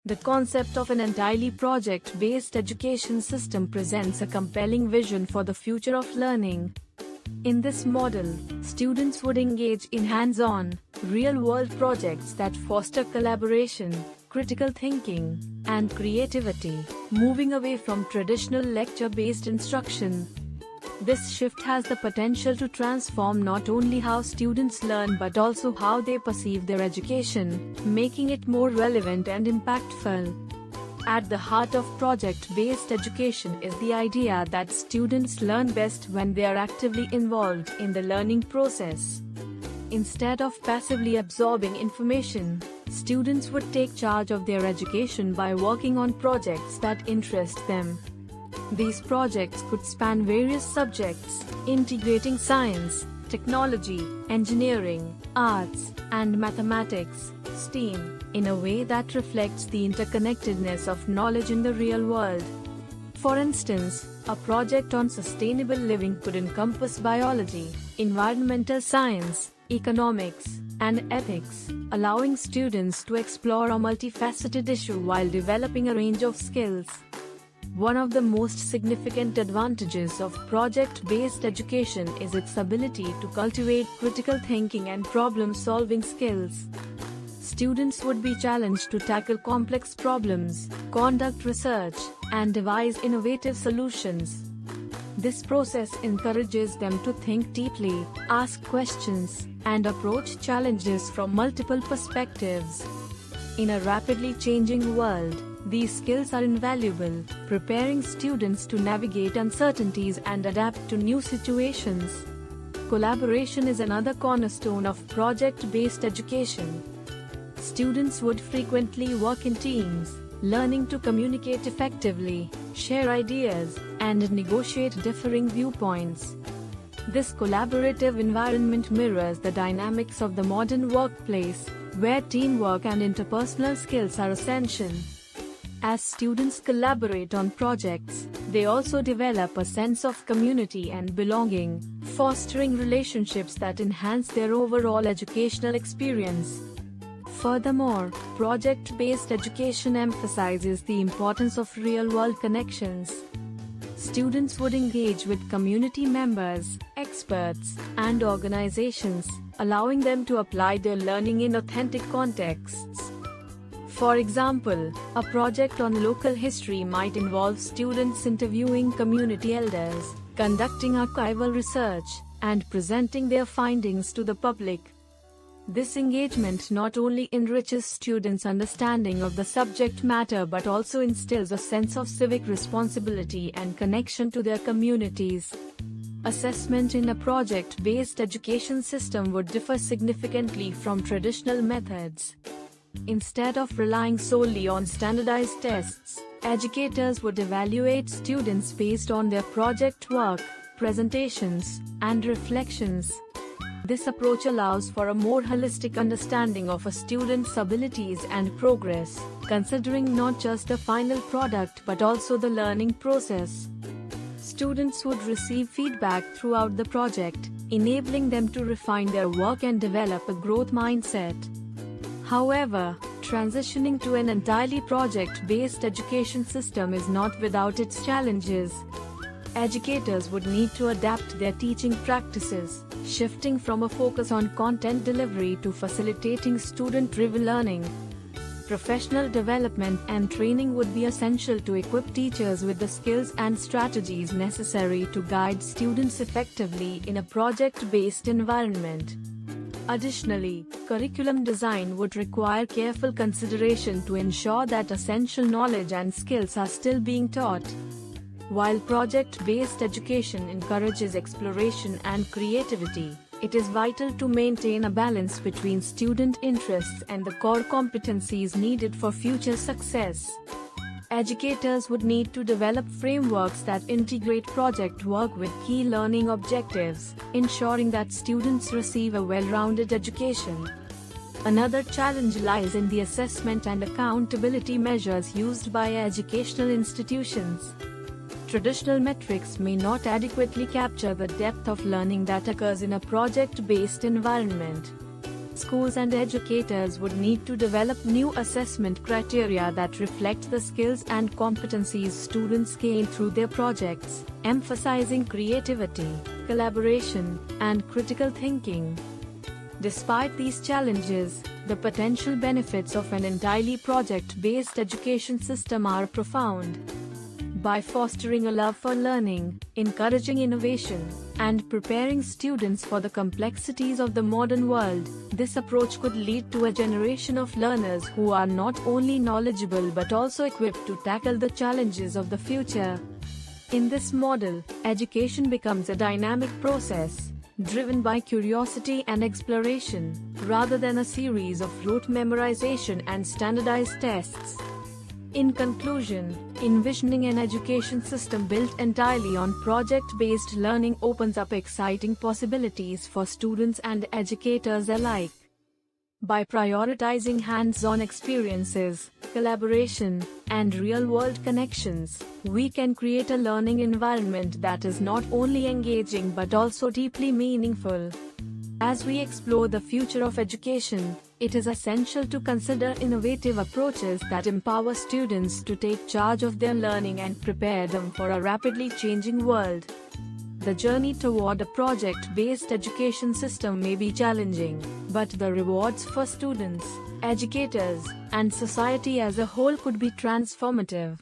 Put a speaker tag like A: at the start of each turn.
A: The concept of an entirely project-based education system presents a compelling vision for the future of learning. In this model, students would engage in hands-on, real-world projects that foster collaboration, critical thinking, and creativity, moving away from traditional lecture-based instruction. This shift has the potential to transform not only how students learn but also how they perceive their education, making it more relevant and impactful. At the heart of project-based education is the idea that students learn best when they are actively involved in the learning process. Instead of passively absorbing information, students would take charge of their education by working on projects that interest them. These projects could span various subjects, integrating science, technology, engineering, arts, and mathematics, STEAM, in a way that reflects the interconnectedness of knowledge in the real world. For instance, a project on sustainable living could encompass biology, environmental science, economics, and ethics, allowing students to explore a multifaceted issue while developing a range of skills. One of the most significant advantages of project-based education is its ability to cultivate critical thinking and problem-solving skills. Students would be challenged to tackle complex problems, conduct research, and devise innovative solutions. This process encourages them to think deeply, ask questions, and approach challenges from multiple perspectives. In a rapidly changing world, these skills are invaluable, preparing students to navigate uncertainties and adapt to new situations. Collaboration is another cornerstone of project-based education. Students would frequently work in teams, learning to communicate effectively, share ideas, and negotiate differing viewpoints. This collaborative environment mirrors the dynamics of the modern workplace, where teamwork and interpersonal skills are essential. As students collaborate on projects, they also develop a sense of community and belonging, fostering relationships that enhance their overall educational experience. Furthermore, project-based education emphasizes the importance of real-world connections. Students would engage with community members, experts, and organizations, allowing them to apply their learning in authentic contexts. For example, a project on local history might involve students interviewing community elders, conducting archival research, and presenting their findings to the public. This engagement not only enriches students' understanding of the subject matter but also instills a sense of civic responsibility and connection to their communities. Assessment in a project-based education system would differ significantly from traditional methods. Instead of relying solely on standardized tests, educators would evaluate students based on their project work, presentations, and reflections. This approach allows for a more holistic understanding of a student's abilities and progress, considering not just the final product but also the learning process. Students would receive feedback throughout the project, enabling them to refine their work and develop a growth mindset. However, transitioning to an entirely project-based education system is not without its challenges. Educators would need to adapt their teaching practices, shifting from a focus on content delivery to facilitating student-driven learning. Professional development and training would be essential to equip teachers with the skills and strategies necessary to guide students effectively in a project-based environment. Additionally, curriculum design would require careful consideration to ensure that essential knowledge and skills are still being taught. While project-based education encourages exploration and creativity, it is vital to maintain a balance between student interests and the core competencies needed for future success. Educators would need to develop frameworks that integrate project work with key learning objectives, ensuring that students receive a well-rounded education. Another challenge lies in the assessment and accountability measures used by educational institutions. Traditional metrics may not adequately capture the depth of learning that occurs in a project-based environment. Schools and educators would need to develop new assessment criteria that reflect the skills and competencies students gain through their projects, emphasizing creativity, collaboration, and critical thinking. Despite these challenges, the potential benefits of an entirely project-based education system are profound. By fostering a love for learning, encouraging innovation, and preparing students for the complexities of the modern world, this approach could lead to a generation of learners who are not only knowledgeable but also equipped to tackle the challenges of the future. In this model, education becomes a dynamic process, driven by curiosity and exploration, rather than a series of rote memorization and standardized tests. In conclusion, envisioning an education system built entirely on project-based learning opens up exciting possibilities for students and educators alike. By prioritizing hands-on experiences, collaboration, and real-world connections, we can create a learning environment that is not only engaging but also deeply meaningful. As we explore the future of education, it is essential to consider innovative approaches that empower students to take charge of their learning and prepare them for a rapidly changing world. The journey toward a project-based education system may be challenging, but the rewards for students, educators, and society as a whole could be transformative.